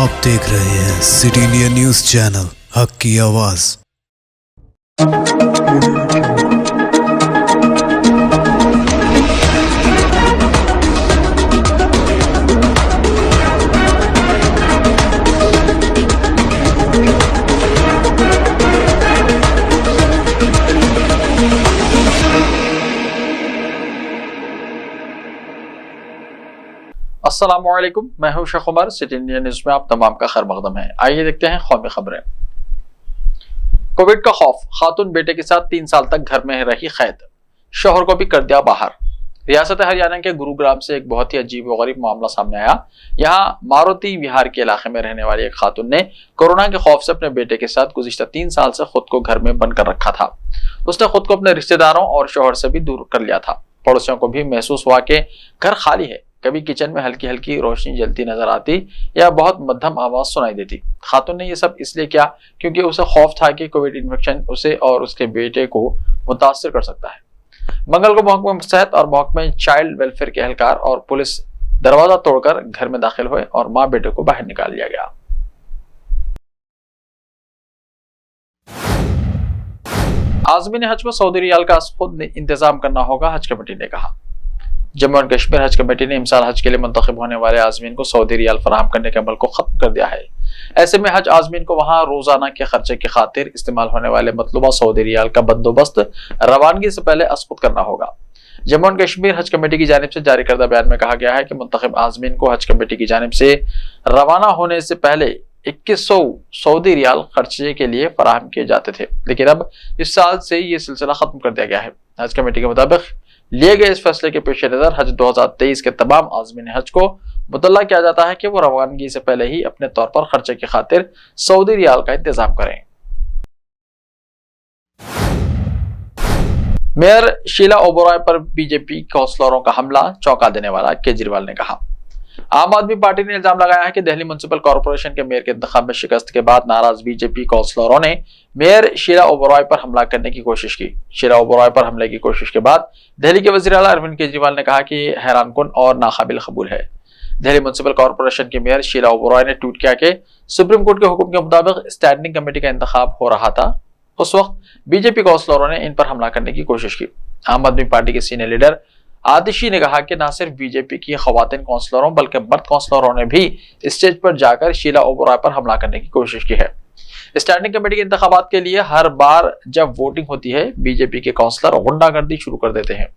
आप देख रहे हैं सिटी इंडिया न्यूज चैनल, हक की आवाज। अस्सलामुअलैकुम, मैं हूं Sheikh Umar. City India news में आप तमाम का खैर मकदम है। आइए देखते हैं कौमी खबरें। कोविड का खौफ, खातून बेटे के साथ 3 साल तक घर में रही कैद, शौहर को भी कर दिया बाहर। रियासत हरियाणा के गुरुग्राम से एक बहुत ही अजीब व गरीब मामला सामने आया। यहाँ मारुति विहार के इलाके में रहने वाली एक खातून ने कोरोना के खौफ से अपने बेटे के साथ गुज़िश्ता 3 साल से खुद को घर में बंद कर रखा था। उसने खुद को अपने रिश्तेदारों और शौहर से भी दूर कर लिया था। पड़ोसियों को भी महसूस हुआ कि घर खाली है। कभी किचन में हल्की हल्की रोशनी जलती नजर आती या बहुत मध्यम आवाज सुनाई देती। खातून ने यह सब इसलिए किया क्योंकि उसे खौफ था कि कोविड इन्फेक्शन उसे और उसके बेटे को मुतासर कर सकता है। मंगल को महकमा सेहत और महकमा चाइल्ड वेलफेयर के एहलकार और पुलिस दरवाजा तोड़कर घर में दाखिल हुए और मां बेटे को बाहर निकाल लिया गया। आज़मीन हज को सऊदी रियाल का खुद इंतजाम करना होगा, हज कमेटी ने कहा। जम्मू एंड कश्मीर हज कमेटी ने इमसाल हज के लिए मुंतखब होने वाले आज़मीन को सऊदी रियाल फराहम करने के अमल को खत्म कर दिया है। ऐसे में हज आज़मीन को वहां रोजाना के खर्चे की खातिर इस्तेमाल होने वाले मतलूबा सऊदी रियाल का बंदोबस्त रवानगी से पहले अस्कुत करना होगा। जम्मू एंड कश्मीर हज कमेटी की जानिब से जारी करदा बयान में कहा गया है कि मुंतखब आज़मीन को हज कमेटी की जानिब से रवाना होने से पहले 2100 सऊदी रियाल खर्चे के लिए फराहम किए जाते थे, लेकिन अब इस साल से ये सिलसिला खत्म कर दिया गया है। हज कमेटी के मुताबिक लिए गए इस फैसले के पेश नजर हज 2023 के तमाम आज़मीन हज को मुतल्ला किया जाता है कि वो रवानगी से पहले ही अपने तौर पर खर्चे की खातिर सऊदी रियाल का इंतजाम करें। मेयर शीला ओबरॉय पर बीजेपी काउंसलरों का हमला चौंका देने वाला, केजरीवाल ने कहा। आम आदमी पार्टी ने इल्जाम लगाया है कि दिल्ली म्युनिसिपल कॉर्पोरेशन के मेयर के इंतखाब में शिकस्त के बाद नाराज बीजेपी काउंसलरों ने मेयर शीला ओबरॉय पर हमला करने की कोशिश की। शीला ओबरॉय पर हमले की कोशिश के बाद दिल्ली के वज़ीर आला अरविंद केजरीवाल ने कहा कि हैरानकुन और नाकाबिल कबूल है। दिल्ली म्युनिसिपल कॉर्पोरेशन के मेयर शीला ओबरॉय ने ट्वीट किया कि सुप्रीम कोर्ट के हुक्म के मुताबिक स्टैंडिंग कमेटी का इंतखाब हो रहा था, उस वक्त बीजेपी काउंसलरों ने इन पर हमला करने की कोशिश की। आम आदमी पार्टी के सीनियर लीडर आतिशी ने कहा कि न सिर्फ बीजेपी की खवातीन काउंसलरों बल्कि मर्द काउंसलरों ने भी स्टेज पर जाकर शीला ओबरॉय पर हमला करने की कोशिश की है। स्टैंडिंग कमेटी के इंतखाबात के लिए हर बार जब वोटिंग होती है, बीजेपी के काउंसलर गुंडागर्दी शुरू कर देते हैं।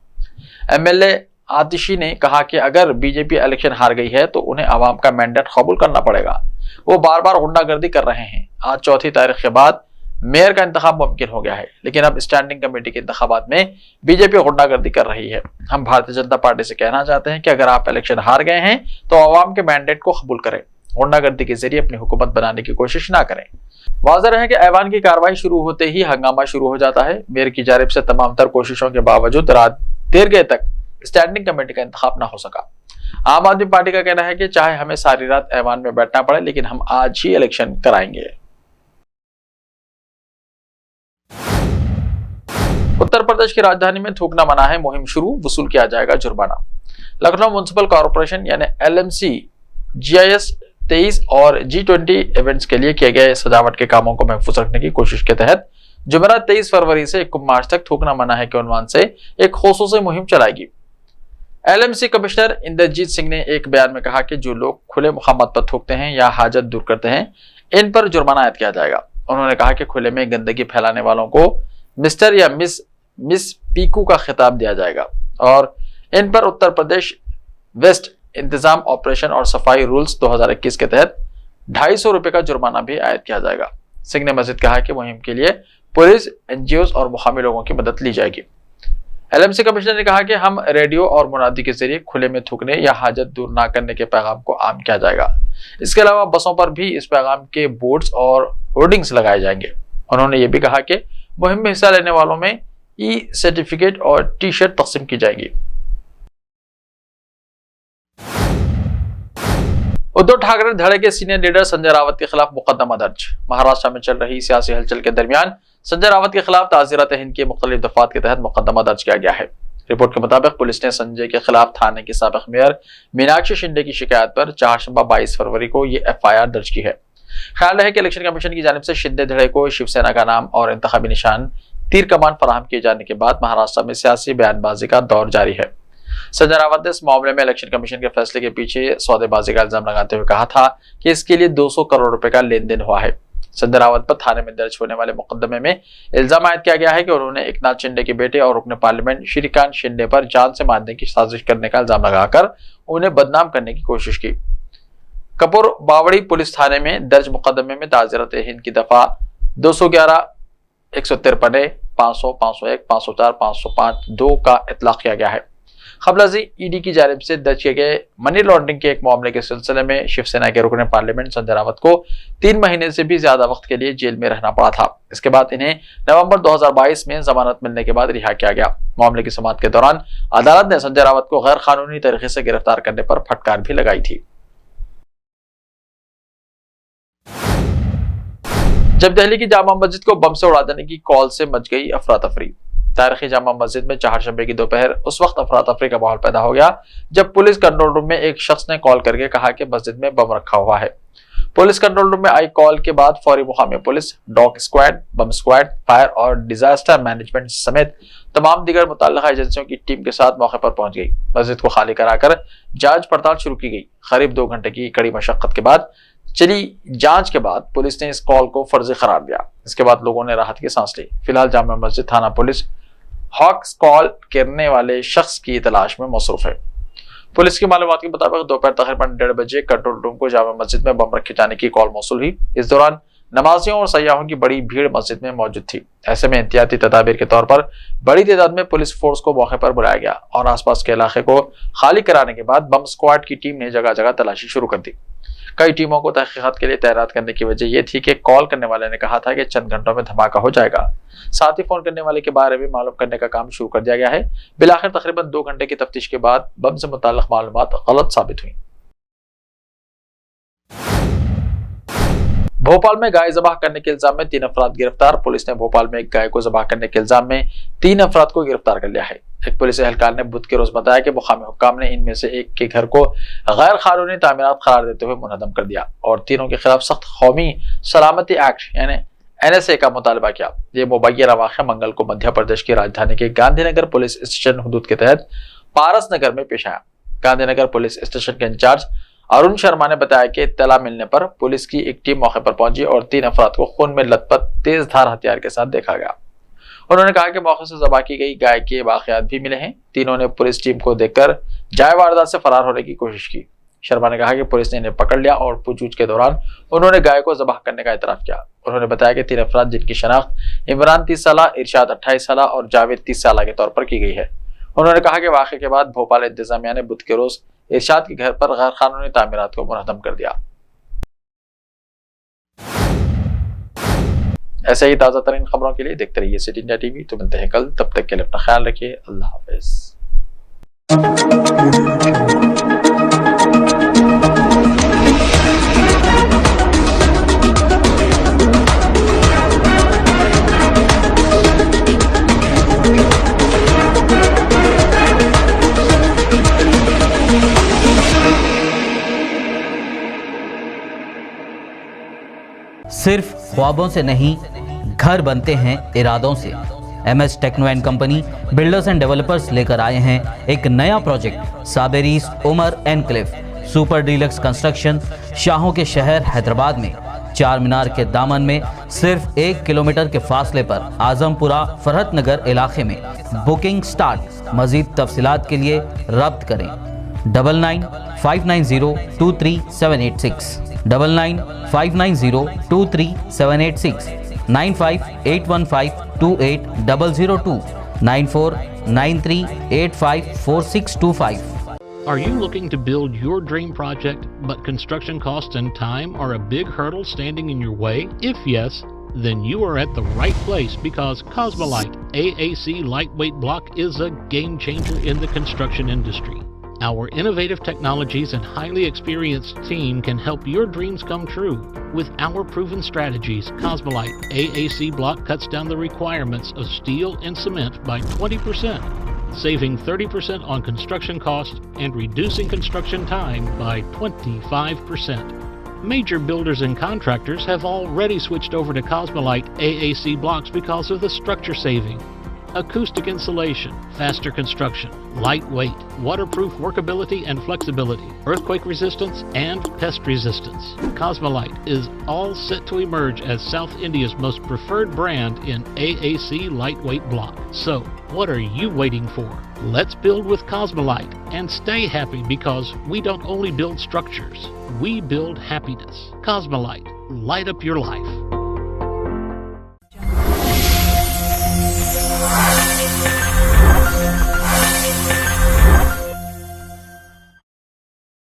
एमएलए आतिशी ने कहा कि अगर बीजेपी इलेक्शन हार गई है तो उन्हें अवाम का मैंडेट कबूल करना पड़ेगा। वो बार बार गुंडागर्दी कर रहे हैं। आज चौथी तारीख के बाद मेयर का इंतखाब मुमकिन हो गया है, लेकिन अब स्टैंडिंग कमेटी के इंतखाबात में बीजेपी गुंडागर्दी कर रही है। हम भारतीय जनता पार्टी से कहना चाहते हैं कि अगर आप इलेक्शन हार गए हैं तो अवाम के मैंडेट को कबूल करें, गुंडागर्दी के जरिए अपनी हुकूमत बनाने की कोशिश ना करें। वाज़ेह है कि ऐवान की कार्रवाई शुरू होते ही हंगामा शुरू हो जाता है। मेयर की जानिब से तमाम तर कोशिशों के बावजूद रात देर गए तक स्टैंडिंग कमेटी का इंतखाब ना हो सका। आम आदमी पार्टी का कहना है कि चाहे हमें सारी रात ऐवान में बैठना पड़े, लेकिन हम आज ही इलेक्शन कराएंगे। उत्तर प्रदेश की राजधानी में थूकना मना है, मुहिम शुरू, वसूल किया जाएगा जुर्माना। लखनऊ म्युनिसिपल कॉर्पोरेशन यानी LMC GIS 23 और G20 इवेंट्स के लिए किए गए सजावट के कामों को महफूज रखने की कोशिश के तहत जुमेरात 23 फरवरी से 1 मार्च तक थूकना मना है के उन्वान से एक खुसूसी मुहिम चलाएगी। LMC कमिश्नर इंद्रजीत सिंह ने एक बयान में कहा कि जो लोग खुले मुकामात पर थूकते हैं या हाजत दूर करते हैं, इन पर जुर्माना आयद किया जाएगा। उन्होंने कहा कि खुले में गंदगी फैलाने वालों को मिस्टर या मिस पीकू का खिताब दिया जाएगा और इन पर उत्तर प्रदेश वेस्ट इंतजाम ऑपरेशन और सफाई रूल्स 2021 के तहत 250 रुपए का जुर्माना भी आयद किया जाएगा। सिंह ने मजीद कहा कि मुहिम के लिए पुलिस, NGOs और मुकामी लोगों की मदद ली जाएगी। LMC कमिश्नर ने कहा कि हम रेडियो और मुनादी के जरिए खुले में थूकने या हाजत दूर ना करने के पैगाम को आम किया जाएगा। इसके अलावा बसों पर भी इस पैगाम के बोर्ड्स और होर्डिंग्स लगाए जाएंगे। उन्होंने ये भी कहा कि मुहिम में हिस्सा लेने वालों में सर्टिफिकेट और टी-शर्ट तकसीम की जाएगी। उद्धव ठाकरे धड़े के सीनियर लीडर संजय रावत के खिलाफ मुकदमा दर्ज। महाराष्ट्र में चल रही सियासी हलचल के दरमियान संजय रावत के खिलाफ ताज़ीरात हिंद के मुख्तलिफ दफात के तहत मुकदमा दर्ज किया गया है। रिपोर्ट के मुताबिक पुलिस ने संजय के खिलाफ थाने की साबिक मेयर मीनाक्षी शिंदे की शिकायत पर चारशंबा 22 फरवरी को ये FIR दर्ज की है। ख्याल रहे कि इलेक्शन कमीशन की जानिब से शिंदे धड़े को शिवसेना का नाम और इंतखाबी निशान तीर कमान फराहम किए जाने के बाद महाराष्ट्र में सियासी बयानबाजी का दौर जारी है। संजय रावत ने इस मामले में इलेक्शन कमीशन के फैसले के पीछे सौदेबाजी का इल्जाम लगाते हुए कहा था कि इसके लिए 200 करोड़ रुपए का लेन देन हुआ है। संजय रावत पर थाने में दर्ज होने वाले मुकदमे में इल्जाम आयद किया गया है कि उन्होंने एकनाथ शिंदे के बेटे और रुकने पार्लियामेंट श्रीकांत शिंदे पर जान से मारने की साजिश करने का इल्जाम लगाकर उन्हें बदनाम करने की कोशिश की। कपूर बावड़ी पुलिस थाने में दर्ज मुकदमे में ताज़िरत हिंद की दफा 211, 153, 500, 501, 504, 505, 2 का इतलाक किया गया है। खबलाजी ईडी की जानिब से दर्ज किए गए मनी लॉन्ड्रिंग के एक मामले के सिलसिले में शिवसेना के रुकने पार्लियामेंट संजय रावत को 3 महीने से भी ज्यादा वक्त के लिए जेल में रहना पड़ा था। इसके बाद इन्हें नवंबर 2022 में जमानत मिलने के बाद रिहा किया गया। मामले की समाअत के दौरान अदालत ने संजय रावत को गैर कानूनी तरीके से गिरफ्तार करने पर फटकार भी लगाई थी। जब दिल्ली की जामा मस्जिद को बम से उड़ा देने की कॉल से मच गई अफरा तफरी। तारीखी जामा मस्जिद में चारशंबे की दोपहर उस वक्त अफरा तफरी का माहौल पैदा हो गया जब पुलिस कंट्रोल रूम में एक शख्स ने कॉल करके कहा कि मस्जिद में बम रखा हुआ है। पुलिस कंट्रोल रूम में आई कॉल के बाद फौरी मुकामी पुलिस, डॉग स्क्वाड, बम स्क्वाड, फायर और डिजास्टर मैनेजमेंट समेत तमाम दीगर मुतल्लिका एजेंसियों की टीम के साथ मौके पर पहुंच गई। मस्जिद को खाली कराकर जांच पड़ताल शुरू की गई। करीब 2 घंटे की कड़ी मशक्कत के बाद चली जांच के बाद पुलिस ने इस कॉल को फर्जी करार दिया। इसके बाद लोगों ने राहत की सांस ली। फिलहाल जामा मस्जिद थाना पुलिस हॉक्स कॉल करने वाले शख्स की तलाश में मसरूफ है। पुलिस की मालूमात के मुताबिक दोपहर तकरीबन 1:30 बजे कंट्रोल रूम को जामा मस्जिद में बम रखे जाने की कॉल मौसूल हुई। इस दौरान नमाजियों और सयाहों की बड़ी भीड़ मस्जिद में मौजूद थी। ऐसे में एहतियाती तदाबीर के तौर पर बड़ी तादाद में पुलिस फोर्स को मौके पर बुलाया गया और आसपास के इलाके को खाली कराने के बाद बम स्क्वाड की टीम ने जगह जगह तलाशी शुरू कर दी। कई टीमों को तहकीकात के लिए तैनात करने की वजह यह थी कि कॉल करने वाले ने कहा था कि चंद घंटों में धमाका हो जाएगा। साथ ही फोन करने वाले के बारे में मालूम करने का काम शुरू कर दिया गया है। बिलाखिर तकरीबन 2 घंटे की तफ्तीश के बाद बम से मुताल्लिक मालूमात गलत साबित हुई। भोपाल में गाय जबाह करने के इल्जाम में 3 अफराद गिरफ्तार। पुलिस ने भोपाल में एक गाय को जबाह करने के इल्जाम में 3 अफराद को गिरफ्तार कर लिया है। एक पुलिस एहलकार ने बुध के रोज बताया कि मुकामी हुक्काम ने इनमें से एक के घर को गैर कानूनी तामीरात करार देते हुए मुनहदम कर दिया और तीनों के खिलाफ सख्त कौमी सलामती एक्ट यानी NSA का मुतालबा किया। ये मुबैना वाक़या मंगल को मध्य प्रदेश की राजधानी के गांधीनगर पुलिस स्टेशन हुदूद के तहत पारस नगर में पेश आया। गांधीनगर पुलिस स्टेशन के इंचार्ज अरुण शर्मा ने बताया कि इत्तला मिलने पर पुलिस की एक टीम मौके पर पहुंची और 3 अफराद को खून में लथपथ तेज धार हथियार के साथ देखा गया। उन्होंने कहा कि मौके से ज़बह की गई गाय के वाक़यात भी मिले हैं। तीनों ने पुलिस टीम को देखकर जाए वारदात से फरार होने की कोशिश की। शर्मा ने कहा कि पुलिस ने इन्हें पकड़ लिया और पूछताछ के दौरान उन्होंने गाय को ज़बह करने का इतराफ़ किया। उन्होंने बताया कि 3 अफराद जिनकी शनाख्त इमरान 30 साल, इरशाद 28 साल और जावेद 30 साल के तौर पर की गई है। उन्होंने कहा कि वाक़े के बाद भोपाल इंतजामिया ने बुध के रोज इरशाद के घर पर गैर कानूनी तामीरात को मुनहदम कर दिया। ऐसे ही ताज़ा तरीन खबरों के लिए देखते रहिए सिटी इंडिया टीवी। तो मिलते हैं कल, तब तक के लिए अपना ख्याल रखिए। अल्लाह हाफिज़। सिर्फ ख्वाबों से नहीं, घर बनते हैं इरादों से। MS techno and company builders and developers लेकर आए हैं एक नया प्रोजेक्ट साबेरीज Umar enclave super deluxe construction. शाहों के शहर हैदराबाद में 4 मीनार के दामन में सिर्फ 1 किलोमीटर के फासले पर आजमपुरा फरहत नगर इलाके में बुकिंग स्टार्ट। मजीद तफसीलात के लिए रब्त करें 9959023786 9959023786 9581528002 9493854625। Are you looking to build your dream project, but construction costs and time are a big hurdle standing in your way? If yes, then you are at the right place because Cosmolite AAC lightweight block is a game changer in the construction industry. Our innovative technologies and highly experienced team can help your dreams come true. With our proven strategies, Cosmolite AAC block cuts down the requirements of steel and cement by 20%. saving 30% on construction cost and reducing construction time by 25%. Major builders and contractors have already switched over to Cosmolite AAC blocks because of the structure saving. Acoustic insulation, faster construction, lightweight, waterproof workability and flexibility, earthquake resistance, and pest resistance. Cosmolite is all set to emerge as South India's most preferred brand in AAC lightweight block. So, what are you waiting for? Let's build with Cosmolite and stay happy, because we don't only build structures, we build happiness. Cosmolite, light up your life.